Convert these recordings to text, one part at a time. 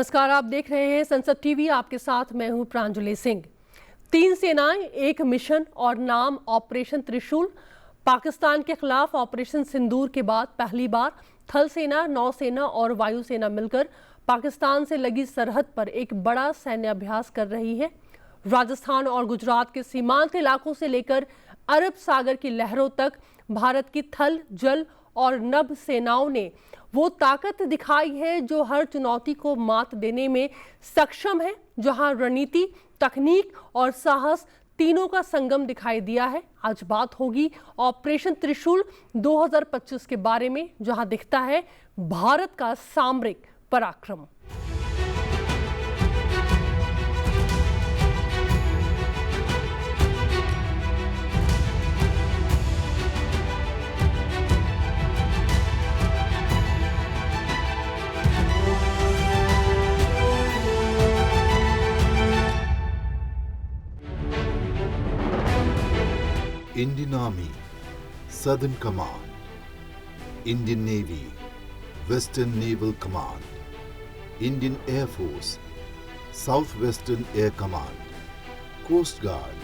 नमस्कार, आप देख रहे हैं संसद टीवी। आपके साथ मैं हूं प्रांजलि सिंह। 3 सेनाएं, एक मिशन और नाम ऑपरेशन त्रिशूल। पाकिस्तान के खिलाफ ऑपरेशन सिंदूर के बाद पहली बार थल सेना, नौसेना और वायुसेना मिलकर पाकिस्तान से लगी सरहद पर एक बड़ा सैन्य अभ्यास कर रही है। राजस्थान और गुजरात के सीमांत इलाकों से लेकर अरब सागर की लहरों तक भारत की थल, जल और नभ सेनाओं ने वो ताकत दिखाई है जो हर चुनौती को मात देने में सक्षम है, जहां रणनीति, तकनीक और साहस तीनों का संगम दिखाई दिया है। आज बात होगी ऑपरेशन त्रिशूल 2025 के बारे में, जहां दिखता है भारत का सामरिक पराक्रम। Indian Army, Southern Command, Indian Navy, Western Naval Command, Indian Air Force, Southwestern Air Command, Coast Guard,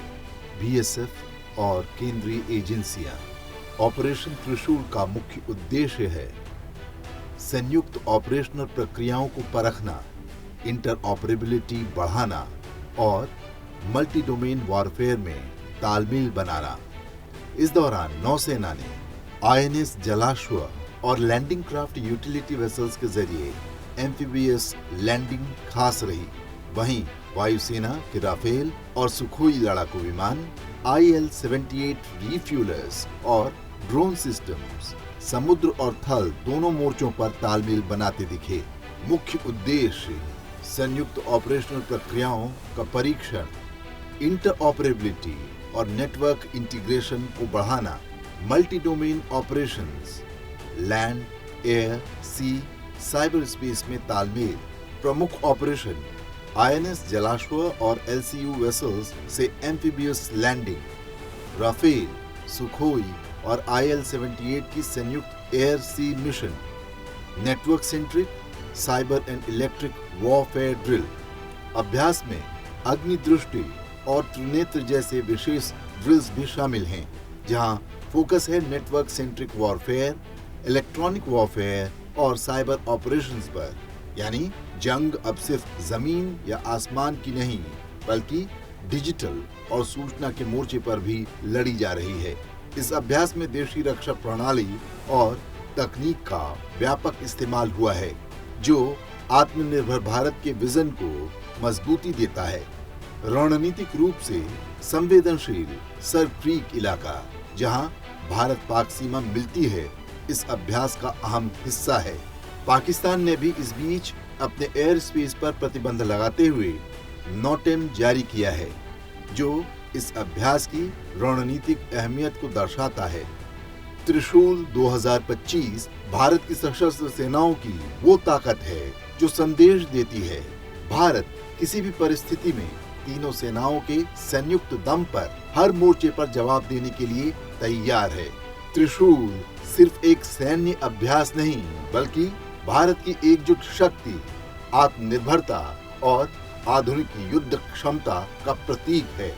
BSF और केंद्रीय एजेंसियां। ऑपरेशन त्रिशूल का मुख्य उद्देश्य है संयुक्त ऑपरेशनल प्रक्रियाओं को परखना, इंटरऑपरेबिलिटी बढ़ाना और मल्टी डोमेन वॉरफेयर में तालमेल बनाना। इस दौरान नौसेना ने आईएनएस जलाश्व और लैंडिंग क्राफ्ट यूटिलिटी वेसल्स के जरिए एम्फीबियस लैंडिंग खास रही। वहीं वायुसेना के राफेल और सुखोई लड़ाकू विमान, IL-78 रिफ्यूलर्स और ड्रोन सिस्टम्स समुद्र और थल दोनों मोर्चों पर तालमेल बनाते दिखे। मुख्य उद्देश्य संयुक्त ऑपरेशनल प्रक्रियाओं का परीक्षण, इंटरऑपरेबिलिटी और नेटवर्क इंटीग्रेशन को बढ़ाना, multi domain operations, land, air, sea, cyber space में तालमेल। प्रमुख ऑपरेशन आईएनएस जलाश्व और LCU वेसल्स से एम्फीबियस लैंडिंग, राफेल, सुखोई और IL-78 की संयुक्त air sea mission, network centric, cyber and electric warfare drill. अभ्यास में अग्नि दृष्टि और त्रिनेत्र जैसे विशेष ड्रिल्स भी शामिल हैं, जहां फोकस है network centric warfare, electronic warfare और साइबर ऑपरेशंस पर। यानी जंग अब सिर्फ जमीन या आसमान की नहीं, बल्कि डिजिटल और सूचना के मोर्चे पर भी लड़ी जा रही है। इस अभ्यास में देशी रक्षा प्रणाली और तकनीक का व्यापक इस्तेमाल हुआ है, जो आत्मनिर्भर भारत के विजन को मजबूती देता है। रणनीतिक रूप से संवेदनशील सर क्रीक इलाका, जहां भारत पाक सीमा मिलती है, इस अभ्यास का अहम हिस्सा है। पाकिस्तान ने भी इस बीच अपने एयर स्पेस पर प्रतिबंध लगाते हुए नोटेम जारी किया है, जो इस अभ्यास की रणनीतिक अहमियत को दर्शाता है। त्रिशूल 2025 भारत की सशस्त्र सेनाओं की वो ताकत है जो संदेश देती है भारत किसी भी परिस्थिति में तीनों सेनाओं के संयुक्त दम पर हर मोर्चे पर जवाब देने के लिए तैयार है। त्रिशूल सिर्फ एक सैन्य अभ्यास नहीं, बल्कि भारत की एकजुट शक्ति, आत्मनिर्भरता और आधुनिक युद्ध क्षमता का प्रतीक है।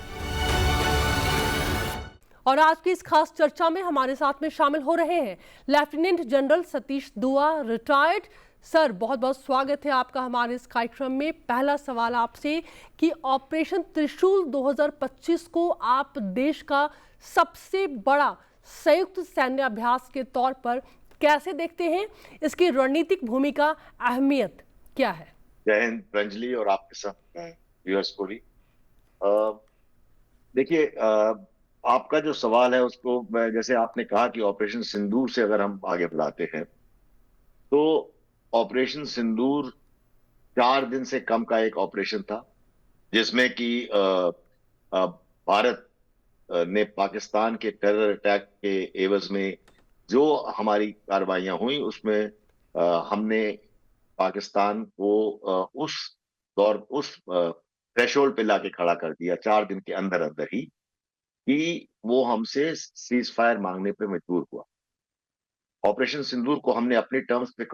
और आज की इस खास चर्चा में हमारे साथ में शामिल हो रहे हैं लेफ्टिनेंट जनरल सतीश दुआ, रिटायर्ड। सर, बहुत बहुत स्वागत है आपका हमारे इस कार्यक्रम में। पहला सवाल आपसे कि ऑपरेशन त्रिशूल 2025 को आप देश का सबसे बड़ा संयुक्त सैन्य अभ्यास के तौर पर कैसे देखते हैं? इसकी रणनीतिक भूमिका, अहमियत क्या है? जय हिंद प्रांजलि और आपके सब व्यूअर्स को भी। देखिए, आपका जो सवाल है उसको जैसे आपने कहा कि ऑपरेशन सिंदूर से अगर हम आगे बढ़ाते हैं, तो ऑपरेशन सिंदूर 4 दिन से कम का एक ऑपरेशन था, जिसमें कि भारत ने पाकिस्तान के टेरर अटैक के एवज में जो हमारी कार्रवाइयां हुई, उसमें हमने पाकिस्तान को उस थ्रेशोल्ड पे लाके खड़ा कर दिया 4 दिन के अंदर अंदर ही, कि वो हमसे सीज फायर मांगने पे मजबूर हुआ। ऑपरेशन सिंदूर को हमने अपने टर्म्स पे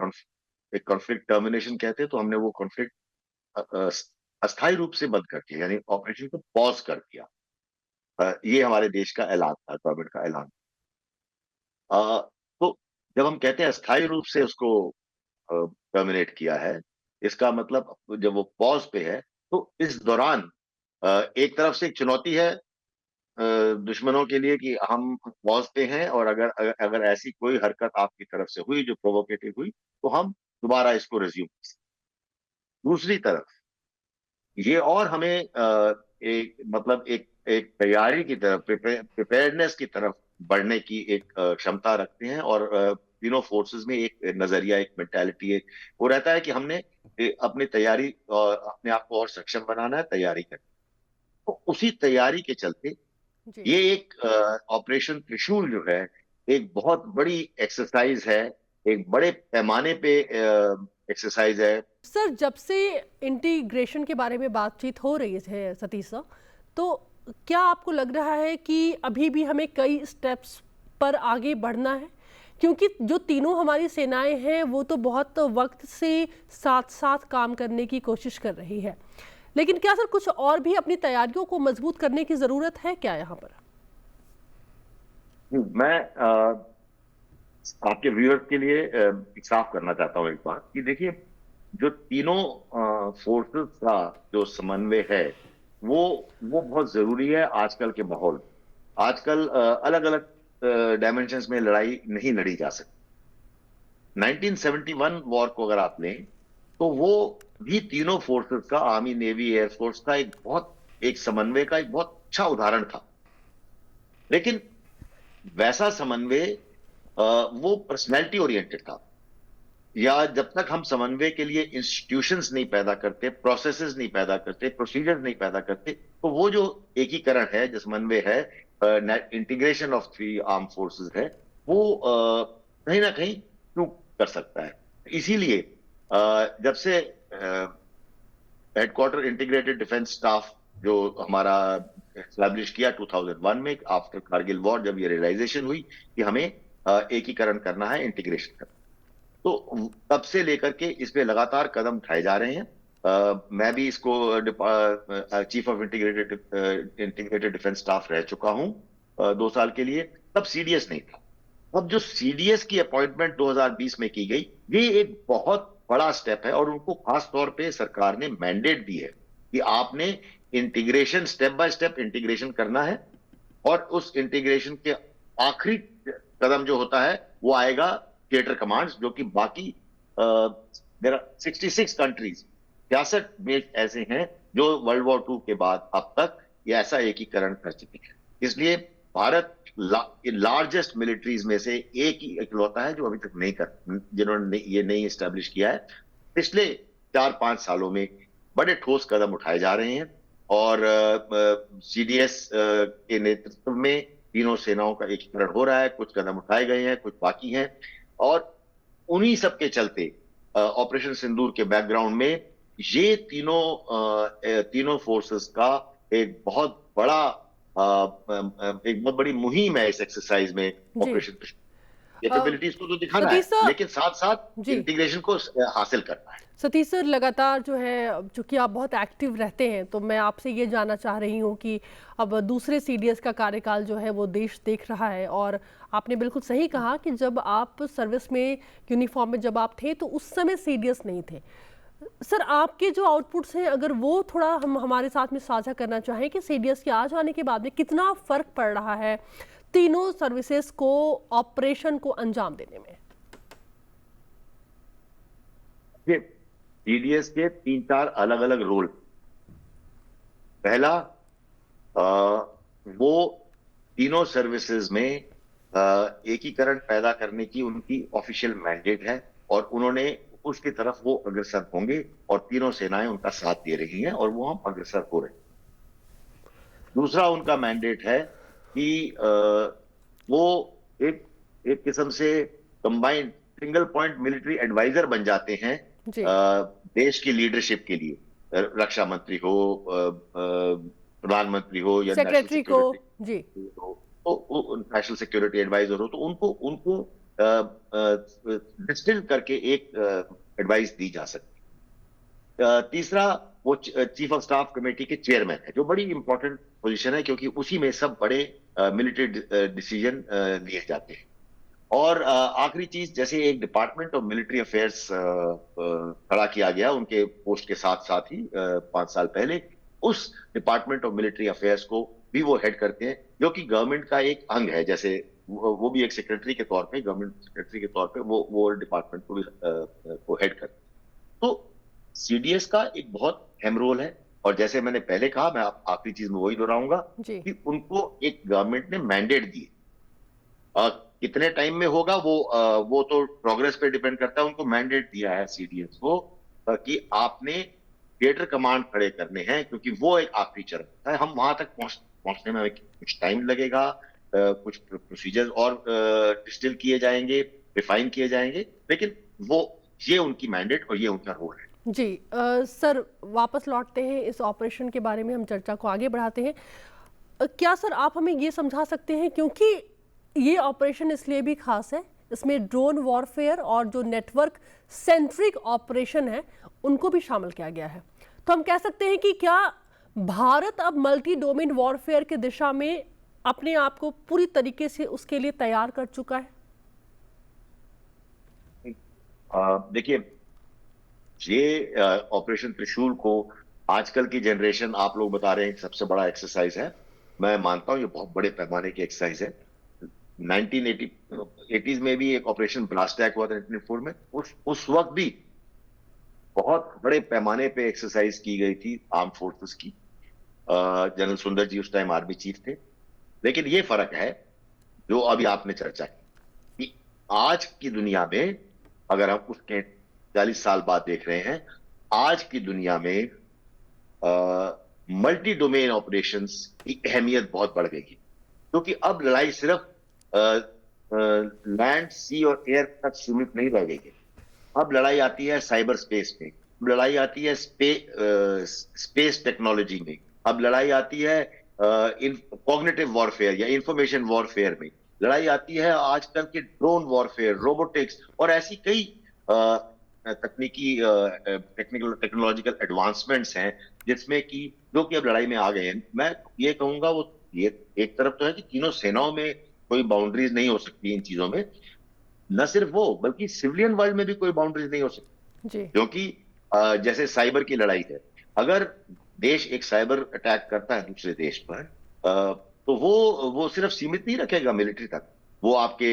कॉन्फ्लिक्ट टर्मिनेशन कहते हैं, तो हमने वो कॉन्फ्लिक्ट अस्थायी रूप से बंद कर दिया, यानी ऑपरेशन को पॉज कर दिया। ये हमारे देश का ऐलान था, गवर्नमेंट का ऐलान। तो जब हम कहते हैं अस्थायी रूप से उसको टर्मिनेट किया है, इसका मतलब जब वो पॉज पे है, तो इस दौरान एक तरफ से एक चुनौती है दुश्मनों के लिए कि हम पॉज पे हैं, और अगर ऐसी कोई हरकत आपकी तरफ से हुई जो प्रोवोकेटिव हुई, तो हम दोबारा इसको रिज्यूम कर सकते हैं। दूसरी तरफ ये और हमें एक मतलब एक तैयारी की तरफ, प्रिपेयर्डनेस की तरफ बढ़ने की एक क्षमता रखते हैं, और तीनों फोर्सेस में एक नजरिया, एक मेंटालिटी, एक वो रहता है कि हमने अपनी तैयारी और अपने आप को और सक्षम बनाना है, तैयारी करनी। तो उसी तैयारी के चलते जी ये एक ऑपरेशन त्रिशूल जो है, एक बहुत बड़ी एक्सरसाइज है, एक बड़े पैमाने पे एक्सरसाइज है। सर, जब से इंटीग्रेशन के बारे में बातचीत हो रही है सतीश सर, तो क्या आपको लग रहा है कि अभी भी हमें कई स्टेप्स पर आगे बढ़ना है? क्योंकि जो तीनों हमारी सेनाएं हैं वो तो बहुत वक्त से साथ साथ काम करने की कोशिश कर रही है, लेकिन क्या सर कुछ और भी अपनी तैयारियों को मजबूत करने की जरूरत है क्या यहाँ पर? मैं आपके व्यूअर्स के लिए साफ करना चाहता हूं एक बात, कि देखिए, जो तीनों फोर्सेस का जो समन्वय है, वो बहुत जरूरी है आजकल के माहौल। आजकल अलग अलग डायमेंशंस में लड़ाई नहीं लड़ी जा सकती। 1971 वॉर को अगर आप लें, तो वो भी तीनों फोर्सेस का, आर्मी, नेवी, एयरफोर्स का एक समन्वय का एक बहुत अच्छा उदाहरण था। लेकिन वैसा समन्वय वो पर्सनैलिटी ओरिएंटेड था, या जब तक हम समन्वय के लिए इंस्टीट्यूशंस नहीं पैदा करते, प्रोसेसेस नहीं पैदा करते, प्रोसीजर नहीं पैदा करते, तो वो जो एकीकरण है, जो समन्वय है, integration of three arm forces है, वो कहीं ना कहीं चूक कर सकता है। इसीलिए जब से हेडक्वार्टर इंटीग्रेटेड डिफेंस स्टाफ जो हमारा एस्टैब्लिश किया 2001 में, आफ्टर कारगिल वॉर, जब ये रियलाइजेशन हुई कि हमें एकीकरण करना है, इंटीग्रेशन करना, तो तब से लेकर के इसमें लगातार कदम उठाए जा रहे हैं। मैं भी इसको chief of integrated defence staff रह चुका हूं 2 साल के लिए। तब सीडीएस नहीं था। अब जो सीडीएस की अपॉइंटमेंट 2020 में की गई, ये एक बहुत बड़ा स्टेप है, और उनको खास तौर पे सरकार ने मैंडेट दी है कि आपने integration, step by step integration करना है, और उस इंटीग्रेशन के आखिरी कदम जो होता है वो आएगा थिएटर कमांड्स, जो कि बाकी 66 कंट्रीज, 66 देश ऐसे हैं जो वर्ल्ड वॉर 2 के बाद अब तक ये ऐसा एकीकरण कर चुके हैं। इसलिए भारत लार्जेस्ट मिलिट्रीज में से एक ही इकलौता है जो अभी तक जिन्होंने ये नहीं एस्टेब्लिश किया है। पिछले 4-5 सालों में बड़े ठोस कदम उठाए जा रहे हैं, और सीडीएस के नेतृत्व में तीनों सेनाओं का एकीकरण हो रहा है। कुछ कदम उठाए गए हैं, कुछ बाकी हैं, और उन्हीं सब के चलते ऑपरेशन सिंदूर के बैकग्राउंड में ये तीनों फोर्सेस का एक बहुत बड़ी मुहिम है इस एक्सरसाइज में। ऑपरेशन कैपेबिलिटीज को तो दिखाना है, लेकिन साथ साथ इंटीग्रेशन को हासिल करना है। सतीश सर, लगातार जो है, चूंकि आप बहुत एक्टिव रहते हैं, तो मैं आपसे ये जानना चाह रही हूँ कि अब दूसरे सीडीएस का कार्यकाल जो है वो देश देख रहा है, और आपने बिल्कुल सही कहा कि जब आप सर्विस में, यूनिफॉर्म में जब आप थे, तो उस समय सीडीएस नहीं थे। सर, आपके जो आउटपुट्स हैं, अगर वो थोड़ा हम हमारे साथ में साझा करना चाहें कि सीडीएस के आ जाने के बाद में कितना फर्क पड़ रहा है तीनों सर्विसेज को ऑपरेशन को अंजाम देने में। सीडीएस के 3-4 अलग अलग रोल। पहला, वो तीनों सर्विसेज में एकीकरण पैदा करने की उनकी ऑफिशियल मैंडेट है, और उन्होंने उसकी तरफ वो अग्रसर होंगे, और तीनों सेनाएं उनका साथ दे रही हैं, और वो हम अग्रसर हो रहे हैं। दूसरा उनका मैंडेट है कि वो एक किस्म से combined single point military adviser बन जाते हैं देश की लीडरशिप के लिए, रक्षा मंत्री हो, प्रधानमंत्री हो, या सेक्रेटरी को, जी, नेशनल सिक्योरिटी एडवाइजर हो, तो उनको डिस्टिल करके एक एडवाइस दी जा सकती है। तीसरा वो चीफ ऑफ स्टाफ कमेटी के चेयरमैन है, जो बड़ी इंपॉर्टेंट पोजीशन है, क्योंकि उसी में सब बड़े मिलिट्री डिसीजन लिए जाते हैं। और आखिरी चीज, जैसे एक डिपार्टमेंट ऑफ मिलिट्री अफेयर्स खड़ा किया गया उनके पोस्ट के साथ साथ ही 5 साल पहले, उस डिपार्टमेंट ऑफ मिलिट्री अफेयर्स को भी वो हेड करते हैं, जो कि गवर्नमेंट का एक अंग है। जैसे वो भी एक सेक्रेटरी के तौर पे, गवर्नमेंट सेक्रेटरी के तौर पे वो डिपार्टमेंट को भी को हेड करते हैं। तो सीडीएस का एक बहुत अहम रोल है। और जैसे मैंने पहले कहा, मैं आखिरी चीज में वही दोहराऊंगा कि उनको एक गवर्नमेंट ने मैंडेट दिए। कितने टाइम में होगा वो तो प्रोग्रेस पे डिपेंड करता है। उनको मैंडेट दिया है सीडीएस को कि आपने थिएटर कमांड खड़े करने हैं, क्योंकि वो एक आखिरी चरण है। हम वहां तक पहुंचने में कुछ टाइम लगेगा, कुछ प्रोसीजर्स और डिस्टिल किए जाएंगे, रिफाइन किए जाएंगे, लेकिन ये उनकी मैंडेट और ये उनका रोल है। जी सर, वापस लौटते हैं इस ऑपरेशन के बारे में, हम चर्चा को आगे बढ़ाते हैं। क्या सर आप हमें ये समझा सकते हैं, क्योंकि ये ऑपरेशन इसलिए भी खास है, इसमें ड्रोन वॉरफेयर और जो नेटवर्क सेंट्रिक ऑपरेशन है उनको भी शामिल किया गया है, तो हम कह सकते हैं कि क्या भारत अब मल्टी डोमेन वॉरफेयर की दिशा में अपने आप को पूरी तरीके से उसके लिए तैयार कर चुका है? देखिए, ये ऑपरेशन त्रिशूल को आजकल की जनरेशन, आप लोग बता रहे हैं, सबसे बड़ा एक्सरसाइज है। मैं मानता हूं ये बहुत बड़े पैमाने की एक्सरसाइज है। 1980s में भी एक ऑपरेशन ब्लास्टैक हुआ था 1984 में। उस वक्त भी बहुत बड़े पैमाने पे एक्सरसाइज की गई थी आर्म फोर्सेस की। जनरल सुंदर जी उस टाइम आर्मी चीफ थे। लेकिन ये फर्क है जो अभी आपने चर्चा की, कि आज की दुनिया में, अगर हम उसके 40 साल बाद देख रहे हैं, आज की दुनिया में मल्टी डोमेन ऑपरेशंस की अहमियत बहुत बढ़ गई है, क्योंकि अब लड़ाई सिर्फ लैंड, सी और एयर तक सीमित नहीं रह गई है। अब लड़ाई आती है साइबर स्पेस में, अब लड़ाई आती है स्पेस टेक्नोलॉजी में, अब लड़ाई आती है कॉग्निटिव वॉरफेयर या इंफॉर्मेशन वॉरफेयर में, लड़ाई आती है आजकल के ड्रोन वॉरफेयर, रोबोटिक्स और ऐसी कई टेक्नोलॉजिकल एडवांसमेंट्स हैं, जिसमें कि जो कि अब लड़ाई में आ गए हैं। मैं ये कहूंगा, वो ये एक तरफ तो है कि तीनों सेनाओं में कोई बाउंड्रीज नहीं हो सकती इन चीजों में, न सिर्फ वो, बल्कि सिविलियन वर्ल्ड में भी कोई बाउंड्रीज नहीं हो सकती, क्योंकि जैसे साइबर की लड़ाई है, अगर देश एक साइबर अटैक करता है दूसरे देश पर, तो वो सिर्फ सीमित नहीं रखेगा मिलिट्री तक, वो आपके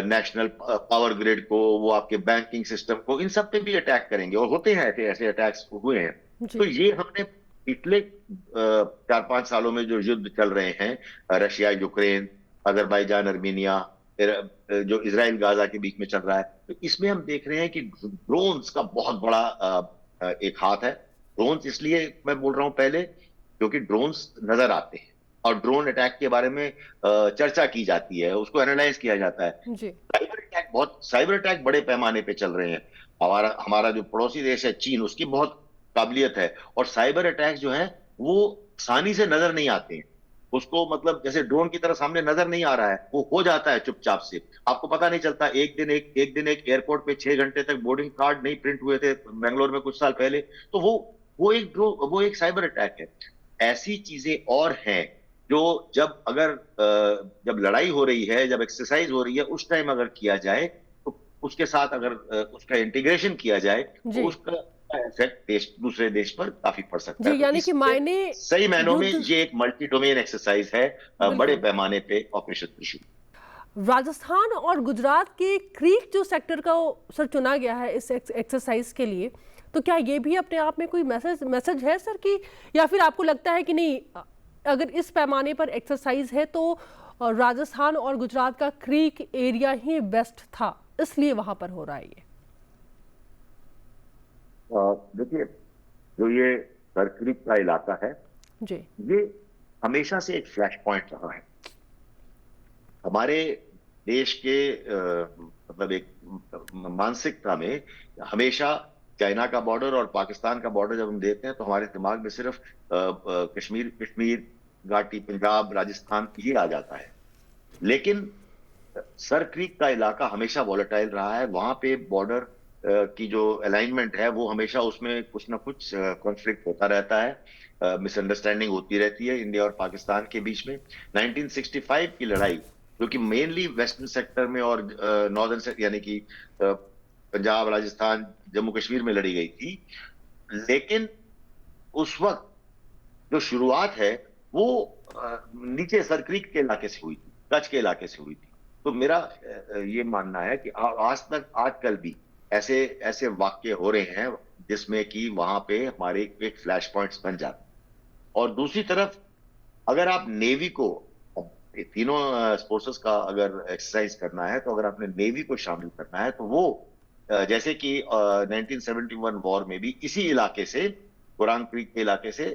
नेशनल पावर ग्रिड को, वो आपके बैंकिंग सिस्टम को, इन सब पे भी अटैक करेंगे, और होते हैं ऐसे अटैक्स हुए हैं। तो ये हमने पिछले 4-5 सालों में जो युद्ध चल रहे हैं, रशिया यूक्रेन, अजरबैजान अर्मीनिया, जो इजराइल गाजा के बीच में चल रहा है, तो इसमें हम देख रहे हैं कि ड्रोन्स का बहुत बड़ा एक हाथ है। ड्रोन्स इसलिए मैं बोल रहा हूं पहले, क्योंकि ड्रोन्स नजर आते हैं और ड्रोन अटैक के बारे में चर्चा की जाती है, उसको एनालाइज किया जाता है। साइबर अटैक बड़े पैमाने पे चल रहे हैं। हमारा जो पड़ोसी देश है चीन, उसकी बहुत काबिलियत है, और साइबर अटैक जो है वो आसानी से नजर नहीं आते हैं। उसको मतलब जैसे ड्रोन की तरह सामने नजर नहीं आ रहा है, वो हो जाता है चुपचाप से, आपको पता नहीं चलता। एक दिन एक एयरपोर्ट पे 6 घंटे तक बोर्डिंग कार्ड नहीं प्रिंट हुए थे बेंगलोर में कुछ साल पहले, तो वो एक साइबर अटैक है। ऐसी चीजें और हैं जो जब लड़ाई हो रही है, जब एक्सरसाइज हो रही है, उस टाइम अगर किया जाए, तो उसके साथ अगर उसका इंटीग्रेशन किया जाए, तो उसका इफेक्ट दूसरे देश पर काफी पड़ सकता है। यानी कि मायने सही मायनों में ये एक मल्टी डोमेन एक्सरसाइज है, बड़े पैमाने पे ऑपरेशन त्रिशूल। राजस्थान और गुजरात के क्रीक जो सेक्टर का सर चुना गया है इस एक्सरसाइज के लिए, तो क्या ये भी अपने आप में कोई मैसेज है सर की, या फिर आपको लगता है कि नहीं, अगर इस पैमाने पर एक्सरसाइज है तो राजस्थान और गुजरात का क्रीक एरिया ही बेस्ट था, इसलिए वहां पर हो रहा है ये? देखिए, जो ये क्रीक का इलाका है जी, ये हमेशा से एक फ्लैश पॉइंट रहा है हमारे देश के मतलब एक मानसिकता में। हमेशा चाइना का बॉर्डर और पाकिस्तान का बॉर्डर जब हम देखते हैं, तो हमारे दिमाग में सिर्फ कश्मीर घाटी, पंजाब, राजस्थान ये आ जाता है। लेकिन सर क्रीक का इलाका हमेशा वॉलेटाइल रहा है। वहां पे बॉर्डर की जो अलाइनमेंट है वो हमेशा उसमें कुछ ना कुछ कॉन्फ्लिक्ट होता रहता है, मिसअंडरस्टैंडिंग होती रहती है इंडिया और पाकिस्तान के बीच में। 1965 की लड़ाई जो कि मेनली वेस्टर्न सेक्टर में और नॉर्दर्न सेक्टर यानी कि पंजाब, राजस्थान, जम्मू कश्मीर में लड़ी गई थी, लेकिन उस वक्त जो शुरुआत है वो नीचे सरक्रीक के इलाके से हुई थी, कच्छ के इलाके से हुई थी। तो मेरा ये मानना है कि आज तक आजकल भी ऐसे ऐसे वाक्य हो रहे हैं जिसमें कि वहां पे हमारे एक फ्लैश पॉइंट्स बन जाते हैं। और दूसरी तरफ अगर आप नेवी को, तीनों फोर्सेस का अगर एक्सरसाइज करना है, तो अगर आपने नेवी को शामिल करना है तो वो जैसे कि 1971 वॉर में भी इसी इलाके से, कुरान क्रीक के इलाके से,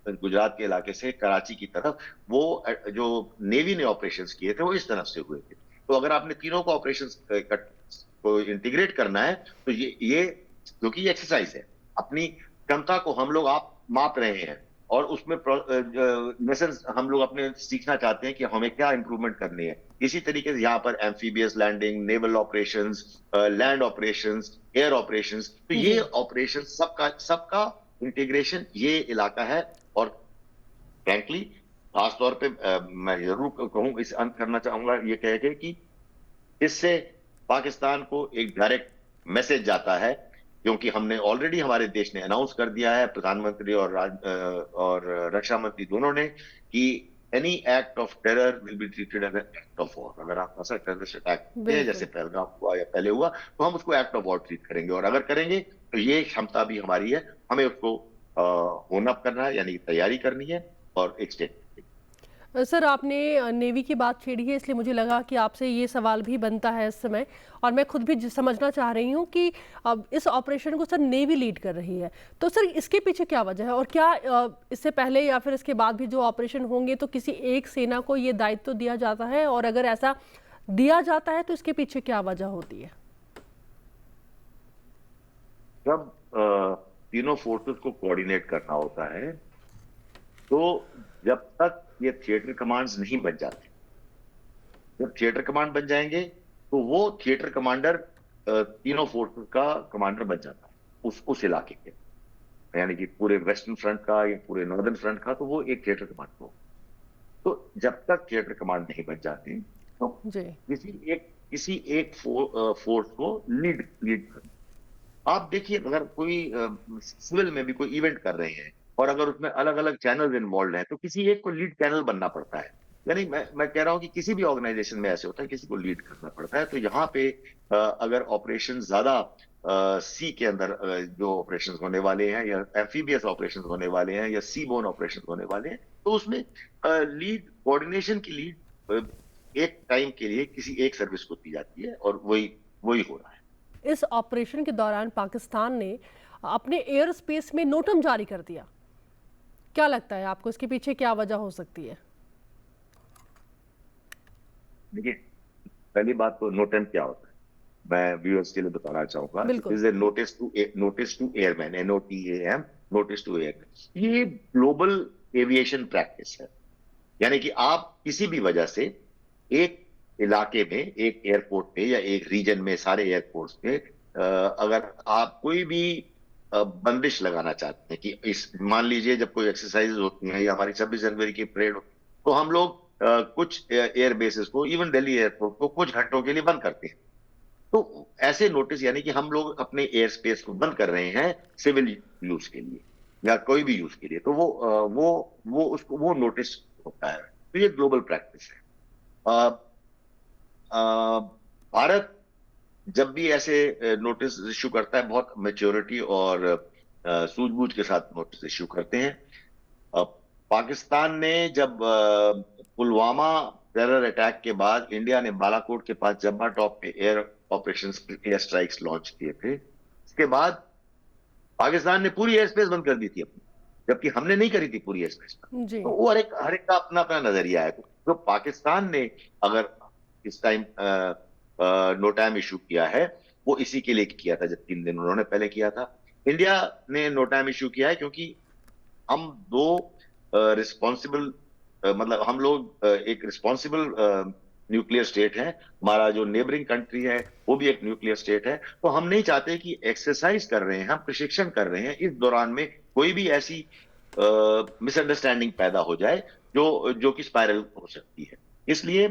गुजरात के इलाके से कराची की तरफ वो जो नेवी ने ऑपरेशंस किए थे वो इस तरफ से हुए थे। तो अगर आपने तीनों को ऑपरेशंस को इंटीग्रेट करना है तो ये क्योंकि ये एक्सरसाइज है, अपनी क्षमता को हम लोग आप माप रहे हैं और उसमें लेसन्स हम लोग अपने सीखना चाहते हैं कि हमें क्या इंप्रूवमेंट करनी है। इसी तरीके से यहाँ पर amphibious landing, naval operations, land operations, air operations, तो ये ऑपरेशन सबका इंटीग्रेशन ये इलाका है। और फ्रैंकली खास तौर पे मैं जरूर कहूँ, इस अंत करना चाहूंगा ये कह के कि इससे पाकिस्तान को एक डायरेक्ट मैसेज जाता है, क्योंकि हमने ऑलरेडी, हमारे देश ने अनाउंस कर दिया है, प्रधानमंत्री और रक्षा मंत्री दोनों ने, कि any act of terror will be treated as an act of war. अगर आप ऐसा टेररिस्ट अटैक किए जैसे पहलगाम हुआ या पहले हुआ, तो हम उसको एक्ट ऑफ वॉर ट्रीट करेंगे। और अगर करेंगे तो ये क्षमता भी हमारी है, हमें उसको होन अप करना है, यानी तैयारी करनी है और एक स्टेट। सर, आपने नेवी की बात छेड़ी है, इसलिए मुझे लगा कि आपसे ये सवाल भी बनता है इस समय, और मैं खुद भी समझना चाह रही हूँ कि अब इस ऑपरेशन को सर नेवी लीड कर रही है, तो सर इसके पीछे क्या वजह है, और क्या इससे पहले या फिर इसके बाद भी जो ऑपरेशन होंगे तो किसी एक सेना को ये दायित्व दिया जाता है, और अगर ऐसा दिया जाता है तो इसके पीछे क्या वजह होती है? जब तीनों फोर्सेस को कोऑर्डिनेट करना होता है, तो जब तक ये थिएटर कमांड्स नहीं बन जाते, जब थिएटर कमांड बन जाएंगे तो वो थिएटर कमांडर तीनों फोर्सेस का कमांडर बन जाता है उस इलाके के, यानी कि पूरे वेस्टर्न फ्रंट का या पूरे नॉर्दर्न फ्रंट का, तो वो एक थिएटर कमांड हो। तो जब तक थिएटर कमांड नहीं बन जाती तो किसी एक फोर्स को लीड कर। आप देखिए, अगर कोई सिविल में भी कोई इवेंट कर रहे हैं और अगर उसमें अलग अलग चैनल इन्वॉल्व हैं, तो किसी एक को लीड चैनल बनना पड़ता है। यानी मैं कह रहा हूं कि किसी भी ऑर्गेनाइजेशन में ऐसे होता है, किसी को लीड करना पड़ता है। तो यहाँ पे अगर ऑपरेशन ज्यादा सी के अंदर जो ऑपरेशन होने वाले हैं, या एम्फीबियस ऑपरेशन होने वाले हैं, या सी बोन ऑपरेशन होने वाले हैं, तो उसमें लीड, कोऑर्डिनेशन की लीड एक टाइम के लिए किसी एक सर्विस को दी जाती है, और वही हो रहा है। इस ऑपरेशन के दौरान पाकिस्तान ने अपने एयर स्पेस में नोटम जारी कर दिया, क्या लगता है आपको इसके पीछे क्या वजह हो सकती है? देखिए, पहली बात तो नोटम क्या होता है, मैं व्यूअर्स के लिए बताना चाहूंगा। Is a notice to airman, NOTAM, notice to airman. ये ग्लोबल एविएशन प्रैक्टिस है, यानी कि आप किसी भी वजह से एक इलाके में, एक एयरपोर्ट पे या एक रीजन में, सारे एयरपोर्ट्स पे अगर आप कोई भी बंदिश लगाना चाहते हैं कि मान लीजिए जब कोई एक्सरसाइज होती है या हमारी 26 जनवरी की परेड, तो हम लोग कुछ एयर बेसिस को, इवन दिल्ली एयरपोर्ट को कुछ घंटों के लिए बंद करते हैं। तो ऐसे नोटिस, यानी कि हम लोग अपने एयर स्पेस को बंद कर रहे हैं सिविल यूज के लिए या कोई भी यूज के लिए, तो वो नोटिस होता है। तो ये ग्लोबल प्रैक्टिस है। भारत जब भी ऐसे नोटिस इश्यू करता है, बहुत मैच्योरिटी और सूझबूझ के साथ नोटिस इश्यू करते हैं। पाकिस्तान ने जब पुलवामा टेरर अटैक के बाद इंडिया ने बालाकोट के पास जब्बा टॉप पे air operations, air strikes launch किए थे, इसके बाद पाकिस्तान ने पूरी एयर स्पेस बंद कर दी थी अपनी, जबकि हमने नहीं करी थी पूरी एयर स्पेस। तो वो हर एक का अपना अपना नजरिया है। तो पाकिस्तान ने अगर इस टाइम नोटैम इशू किया है, वो इसी के लिए किया था, जब 3 दिन उन्होंने पहले किया था। इंडिया ने नोटैम इशू किया है क्योंकि हम दो रिस्पॉन्सिबल, मतलब हम लोग एक रिस्पॉन्सिबल न्यूक्लियर स्टेट है, हमारा जो नेबरिंग कंट्री है वो भी एक न्यूक्लियर स्टेट है। तो हम नहीं चाहते कि एक्सरसाइज कर रहे हैं, हम प्रशिक्षण कर रहे हैं, इस दौरान में कोई भी ऐसी मिसअंडरस्टैंडिंग पैदा हो जाए जो कि स्पाइरल हो सकती है। इसलिए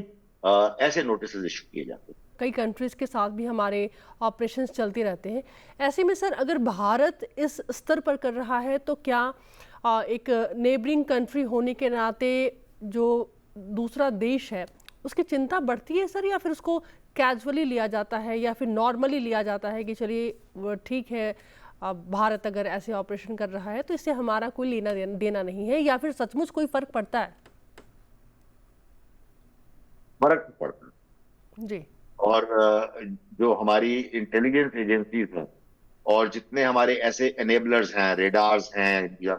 ऐसे नोटिस इशू किए जाते हैं। कई कंट्रीज के साथ भी हमारे ऑपरेशंस चलते रहते हैं। ऐसे में सर, अगर भारत इस स्तर पर कर रहा है तो क्या एक नेबरिंग कंट्री होने के नाते जो दूसरा देश है उसकी चिंता बढ़ती है सर, या फिर उसको कैजुअली लिया जाता है या फिर नॉर्मली लिया जाता है कि चलिए ठीक है, भारत अगर ऐसे ऑपरेशन कर रहा है तो इससे हमारा कोई लेना देना नहीं है, या फिर सचमुच कोई फर्क पड़ता है? फर्क पड़ता है जी। और जो हमारी इंटेलिजेंस एजेंसीज हैं और जितने हमारे ऐसे एनेबलर्स हैं, रेडार्स हैं या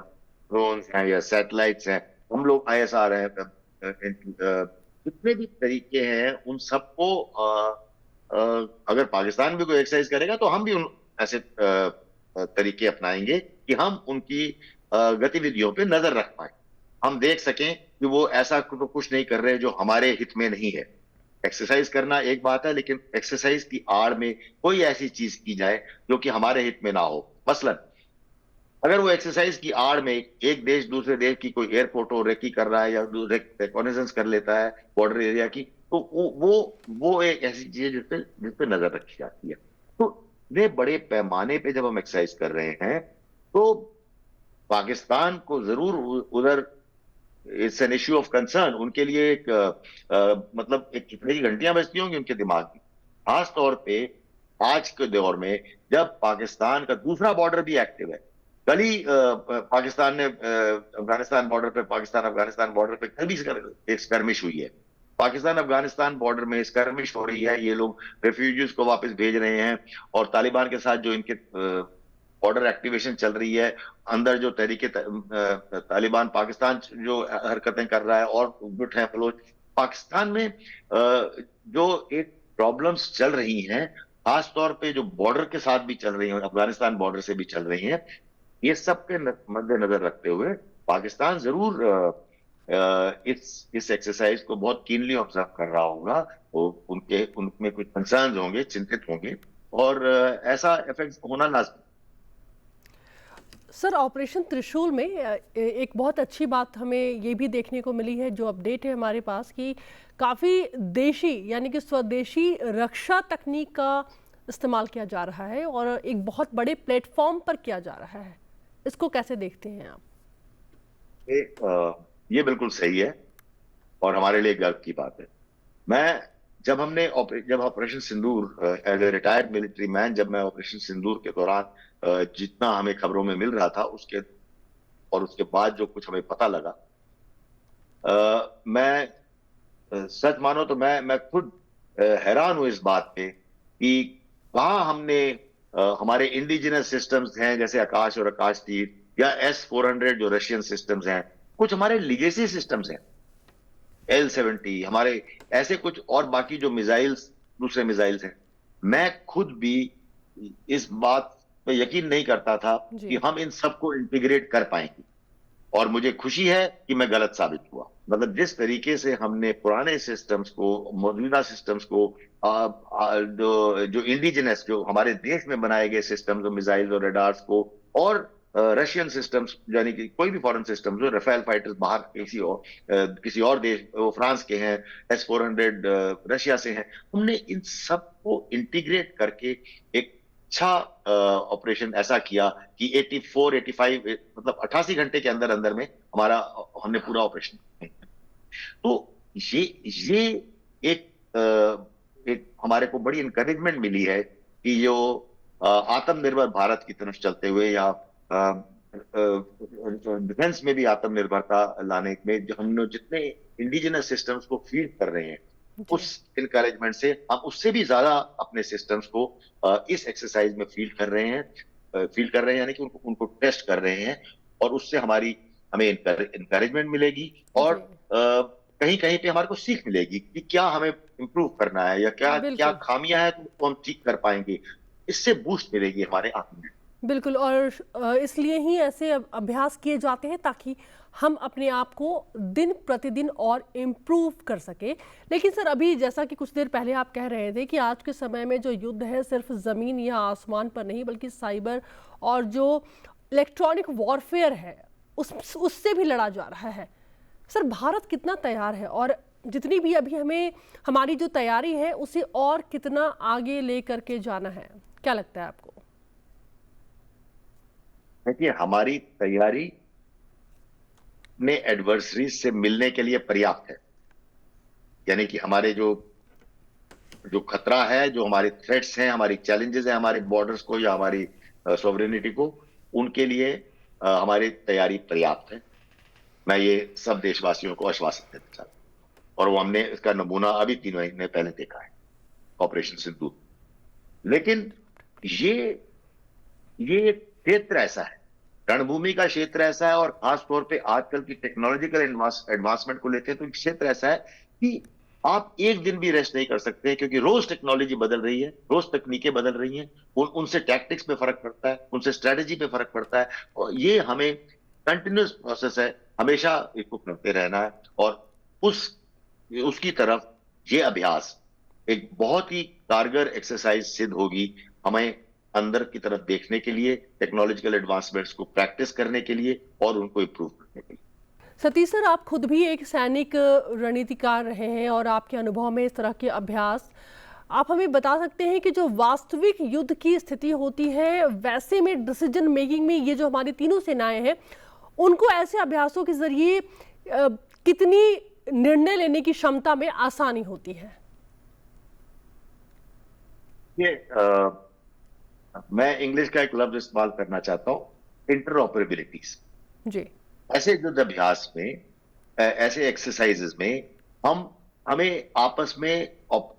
ड्रोन्स हैं या सैटेलाइट्स हैं, हम लोग ISR हैं, जितने भी तरीके हैं उन सबको अगर पाकिस्तान भी कोई एक्सरसाइज करेगा तो हम भी उन ऐसे तरीके अपनाएंगे कि हम उनकी गतिविधियों पे नजर रख पाए, हम देख सकें कि वो ऐसा तो कुछ नहीं कर रहे जो हमारे हित में नहीं है। एक्सरसाइज करना एक बात है, लेकिन एक्सरसाइज की आड़ में कोई ऐसी चीज की जाए जो कि हमारे हित में ना हो। मसलन अगर वो एक्सरसाइज की आड़ में एक देश दूसरे देश की कोई एयरपोर्ट हो रेकी कर रहा है या रिकॉग्निजेंस कर लेता है बॉर्डर एरिया की, तो वो एक ऐसी चीज है जिसपे नजर रखी जाती है। तो ये बड़े पैमाने पे जब हम एक्सरसाइज कर रहे हैं तो पाकिस्तान को जरूर उधर it's an issue of concern, उनके लिए एक मतलब एक कितने की घंटियां बजती होंगी उनके दिमाग में, खास तौर पे आज के दौर में जब पाकिस्तान का दूसरा बॉर्डर भी एक्टिव है। कल ही पाकिस्तान ने अफगानिस्तान बॉर्डर पे, पाकिस्तान अफगानिस्तान बॉर्डर पे कल भी एक स्कर्मिश हुई है। पाकिस्तान अफगानिस्तान बॉर्डर में स्कर्मिश हो रही है, ये लोग रेफ्यूजीज को वापस भेज रहे हैं और तालिबान के साथ जो इनके बॉर्डर एक्टिवेशन चल रही है, अंदर जो तरीके तालिबान पाकिस्तान जो हरकतें कर रहा है और गुट है बलोच पाकिस्तान में जो एक प्रॉब्लम्स चल रही हैं, खास तौर पे जो बॉर्डर के साथ भी चल रही हैं, अफगानिस्तान बॉर्डर से भी चल रही हैं, ये सब के मद्देनजर रखते हुए पाकिस्तान जरूर इस एक्सरसाइज को बहुत कीनली ऑब्जर्व कर रहा होगा। वो उनमें कुछ कंसर्न्स होंगे, चिंतित होंगे और ऐसा इफेक्ट होना लाजमी। सर, ऑपरेशन त्रिशूल में एक बहुत अच्छी बात हमें ये भी देखने को मिली है, जो अपडेट है हमारे पास, कि काफ़ी देशी यानी कि स्वदेशी रक्षा तकनीक का इस्तेमाल किया जा रहा है और एक बहुत बड़े प्लेटफॉर्म पर किया जा रहा है। इसको कैसे देखते हैं आप? ये बिल्कुल सही है और हमारे लिए गर्व की बात है। जब operation Sindoor, as a retired military man, जब मैं ऑपरेशन सिंदूर के दौरान जितना हमें खबरों में मिल रहा था उसके बाद जो कुछ हमें पता लगा, मैं सच मानो तो मैं खुद हैरान हूं इस बात पे कि कहाँ हमने हमारे इंडिजिनस सिस्टम्स हैं जैसे आकाश और आकाश तीर या S-400 जो रशियन सिस्टम्स हैं, कुछ हमारे लिगेसी सिस्टम्स हैं, L-70, हमारे ऐसे कुछ और बाकी जो दूसरे मिसाइल्स हैं। मैं खुद भी इस बात पे यकीन नहीं करता था कि हम इन सबको इंटीग्रेट कर पाएंगे और मुझे खुशी है कि मैं गलत साबित हुआ। मतलब जिस तरीके से हमने पुराने सिस्टम्स को, मौजूदा सिस्टम्स को, जो इंडिजिनस, जो हमारे देश में बनाए गए सिस्टम्स, मिसाइल्स और रडार्स को, और रशियन सिस्टम्स यानी कि कोई भी फॉरेन सिस्टम, जो राफेल फाइटर्स बाहर किसी और देश, वो फ्रांस के हैं, S-400 रशिया से हैं, हमने इन सबको इंटीग्रेट करके एक अच्छा ऑपरेशन ऐसा किया कि 85 मतलब 88 घंटे के अंदर में हमने पूरा ऑपरेशन। तो ये एक हमारे को बड़ी इंकरेजमेंट मिली है कि जो आत्मनिर्भर भारत की तरफ चलते हुए या डिफेंस में भी आत्मनिर्भरता लाने में जो हम जितने इंडिजिनस सिस्टम्स को फीड कर रहे हैं, उस इनकरेजमेंट से हम उससे भी ज्यादा अपने सिस्टम्स को इस एक्सरसाइज में फील्ड कर रहे हैं यानी कि उनको टेस्ट कर रहे हैं और उससे हमें इनकरेजमेंट मिलेगी और कहीं कहीं पे हमारे को सीख मिलेगी कि क्या हमें इंप्रूव करना है या क्या खामियां हैं तो हम ठीक कर पाएंगे। इससे बूस्ट मिलेगी हमारे आत्मनिर्भर। बिल्कुल, और इसलिए ही ऐसे अभ्यास किए जाते हैं ताकि हम अपने आप को दिन प्रतिदिन और इम्प्रूव कर सके। लेकिन सर, अभी जैसा कि कुछ देर पहले आप कह रहे थे कि आज के समय में जो युद्ध है सिर्फ ज़मीन या आसमान पर नहीं बल्कि साइबर और जो इलेक्ट्रॉनिक वॉरफेयर है उससे भी लड़ा जा रहा है। सर, भारत कितना तैयार है और जितनी भी अभी हमें हमारी जो तैयारी है उसे और कितना आगे ले करके जाना है, क्या लगता है आपको? देखिए, हमारी तैयारी ने एडवर्सरीज से मिलने के लिए पर्याप्त है। यानी कि हमारे जो जो खतरा है, जो हमारे थ्रेट्स हैं, हमारी चैलेंजेस हैं, हमारे बॉर्डर्स को या हमारी सॉवरेनिटी को, उनके लिए हमारी तैयारी पर्याप्त है। मैं ये सब देशवासियों को आश्वासन देना चाहता हूं, और वो हमने इसका नमूना अभी 3 महीने पहले देखा है, ऑपरेशन सिंदूर। लेकिन ये क्षेत्र ऐसा है, रणभूमि का क्षेत्र ऐसा है, और खास तौर पे आजकल की टेक्नोलॉजिकल एडवांसमेंट को लेते हैं तो क्षेत्र ऐसा है कि आप एक दिन भी रेस्ट नहीं कर सकते, क्योंकि रोज टेक्नोलॉजी बदल रही है, रोज तकनीकें बदल रही हैं, उनसे टैक्टिक्स पे फर्क पड़ता है, उनसे स्ट्रेटेजी पे फर्क पड़ता है, और ये हमें कंटिन्यूस प्रोसेस है, हमेशा इसको करते रहना है। और उसकी तरफ ये अभ्यास एक बहुत ही कारगर एक्सरसाइज सिद्ध होगी, हमें अंदर की तरफ देखने के लिए, टेक्नोलॉजिकल एडवांसमेंट्स को प्रैक्टिस करने के लिए और उनको इंप्रूव करने के लिए। सतीश सर, आप खुद भी एक सैनिक रणनीतिकार रहे हैं और आपके अनुभव में इस तरह के अभ्यास, आप हमें बता सकते हैं कि जो वास्तविक युद्ध की स्थिति होती है वैसे में डिसीजन मेकिंग में ये जो हमारी तीनों सेनाएं हैं उनको ऐसे अभ्यासों के जरिए कितनी निर्णय लेने की क्षमता में आसानी होती है? मैं इंग्लिश का एक लफ्ज इस्तेमाल करना चाहता हूं, इंटरऑपरेबिलिटीज। जी। ऐसे युद्ध अभ्यास में, ऐसे एक्सरसाइजेस में हमें आपस में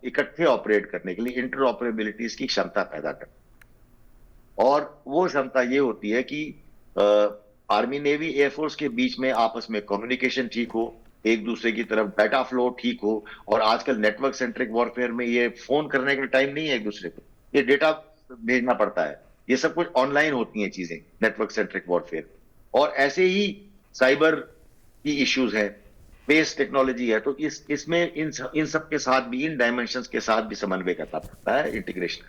इकट्ठे ऑपरेट करने के लिए इंटरऑपरेबिलिटीज की क्षमता पैदा करनी, और वो क्षमता ये होती है कि आर्मी, नेवी, एयरफोर्स के बीच में आपस में कम्युनिकेशन ठीक हो, एक दूसरे की तरफ डाटा फ्लो ठीक हो। और आजकल नेटवर्क सेंट्रिक वॉरफेयर में ये फोन करने का टाइम नहीं है एक दूसरे को, ये डेटा भेजना पड़ता है, ये सब कुछ ऑनलाइन होती हैं चीजें नेटवर्क सेंट्रिक वॉरफेयर। और ऐसे ही साइबर की इश्यूज है, स्पेस टेक्नोलॉजी है, तो इसमें इन सब के साथ भी, इन डायमेंशंस के साथ भी समन्वय करना पड़ता है, इंटीग्रेशन।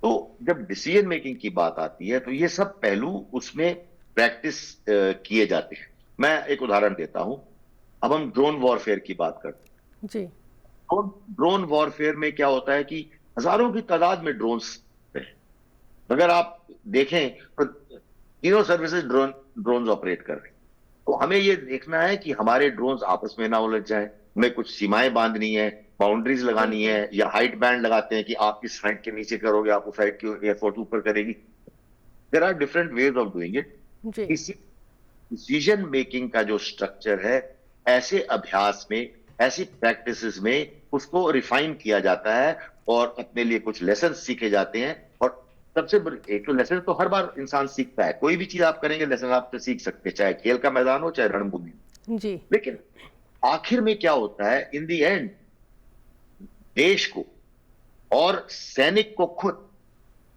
तो जब डिसीजन मेकिंग की बात आती है तो ये सब पहलू उसमें प्रैक्टिस किए जाते हैं। मैं एक उदाहरण देता हूं, अब हम ड्रोन वॉरफेयर की बात करते हैं जी। ड्रोन वॉरफेयर में क्या होता है कि हजारों की तादाद में ड्रोन्स हैं। अगर आप देखें तो तीनों सर्विसेज ड्रोन्स ऑपरेट कर रहे हैं। तो हमें ये देखना है कि हमारे ड्रोन्स आपस में ना उलझ जाए, हमें कुछ सीमाएं बांधनी है, बाउंड्रीज लगानी है, या हाइट बैंड लगाते हैं कि आप किस साइड के नीचे करोगे, आप उस साइड की एयरफोर्स ऊपर करेगी। There are different ways of doing it. इसी डिसीजन मेकिंग का जो स्ट्रक्चर है, ऐसे अभ्यास में, ऐसी प्रैक्टिसेस में उसको रिफाइन किया जाता है और अपने लिए कुछ लेसन सीखे जाते हैं। और सबसे एक तो लेसन तो हर बार इंसान सीखता है, कोई भी चीज आप करेंगे लेसन आप तो सीख सकते हैं, चाहे खेल का मैदान हो चाहे रणभूमि जी। लेकिन आखिर में क्या होता है, इन दी एंड देश को और सैनिक को खुद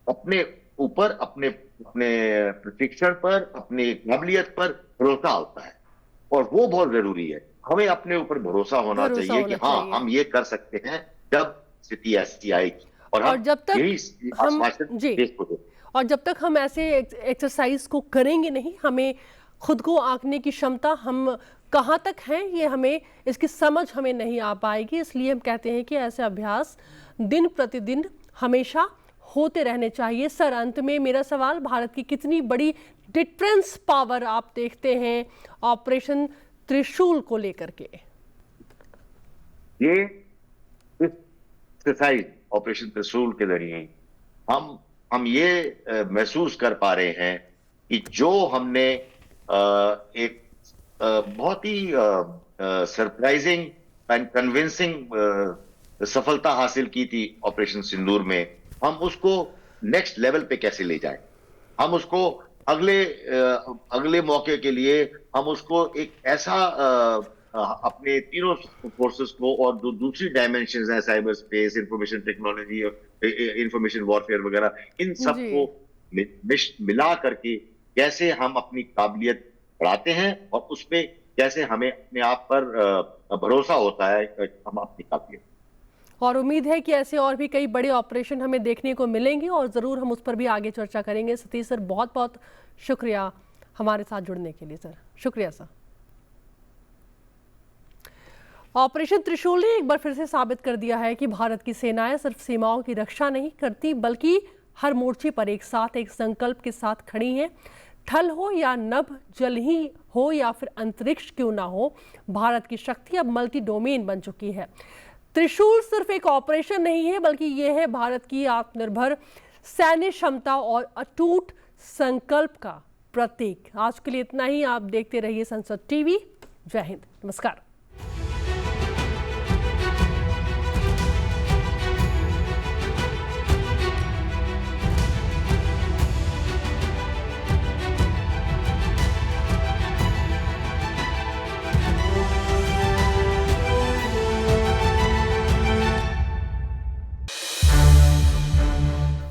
अपने ऊपर, अपने प्रशिक्षण पर, अपनी काबिलियत पर भरोसा होता है, और वो बहुत जरूरी है। हमें अपने ऊपर भरोसा होना चाहिए कि हाँ, हम ये कर सकते हैं जब स्थिति ऐसी आएगी, और जब तक हम जब तक हम ऐसे एक्सरसाइज को करेंगे नहीं, हमें खुद को आंकने की क्षमता, हम कहाँ तक हैं ये हमें, इसकी समझ हमें नहीं आ पाएगी। इसलिए हम कहते हैं कि ऐसे अभ्यास दिन प्रतिदिन हमेशा होते रहने चाहिए। सर, अंत में मेरा सवाल, भारत की कितनी बड़ी डिफेंस पावर आप देखते हैं ऑपरेशन त्रिशूल को लेकर के? ये एक्सरसाइज ऑपरेशन त्रिशूल के जरिए हम ये महसूस कर पा रहे हैं कि जो हमने एक बहुत ही सरप्राइजिंग एंड कन्विंसिंग सफलता हासिल की थी ऑपरेशन सिंदूर में, हम उसको नेक्स्ट लेवल पे कैसे ले जाएं, हम उसको अगले मौके के लिए हम उसको एक ऐसा अपने तीनों फोर्सेस को, और जो दूसरी डायमेंशंस हैं, cyber space, information technology, information warfare वगैरह, इन सबको मिला करके कैसे हम अपनी काबिलियत बढ़ाते हैं और उसमें कैसे हमें अपने आप पर भरोसा होता है हम अपनी काबिलियत। और उम्मीद है कि ऐसे और भी कई बड़े ऑपरेशन हमें देखने को मिलेंगे और ज़रूर हम उस पर भी आगे चर्चा करेंगे। सतीश सर, बहुत बहुत शुक्रिया हमारे साथ जुड़ने के लिए। सर शुक्रिया सर। ऑपरेशन त्रिशूल ने एक बार फिर से साबित कर दिया है कि भारत की सेनाएं सिर्फ सीमाओं की रक्षा नहीं करती बल्कि हर मोर्चे पर एक साथ एक संकल्प के साथ खड़ी हैं। थल हो या नभ, जल ही हो या फिर अंतरिक्ष क्यों ना हो, भारत की शक्ति अब मल्टी डोमेन बन चुकी है। त्रिशूल सिर्फ एक ऑपरेशन नहीं है बल्कि यह है भारत की आत्मनिर्भर सैन्य क्षमता और अटूट संकल्प का प्रतीक। आज के लिए इतना ही। आप देखते रहिए संसद टीवी। जय हिंद, नमस्कार।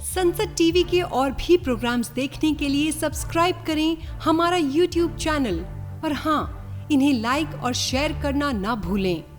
संसद टीवी के और भी प्रोग्राम्स देखने के लिए सब्सक्राइब करें हमारा YouTube चैनल और हाँ, इन्हें लाइक और शेयर करना ना भूलें।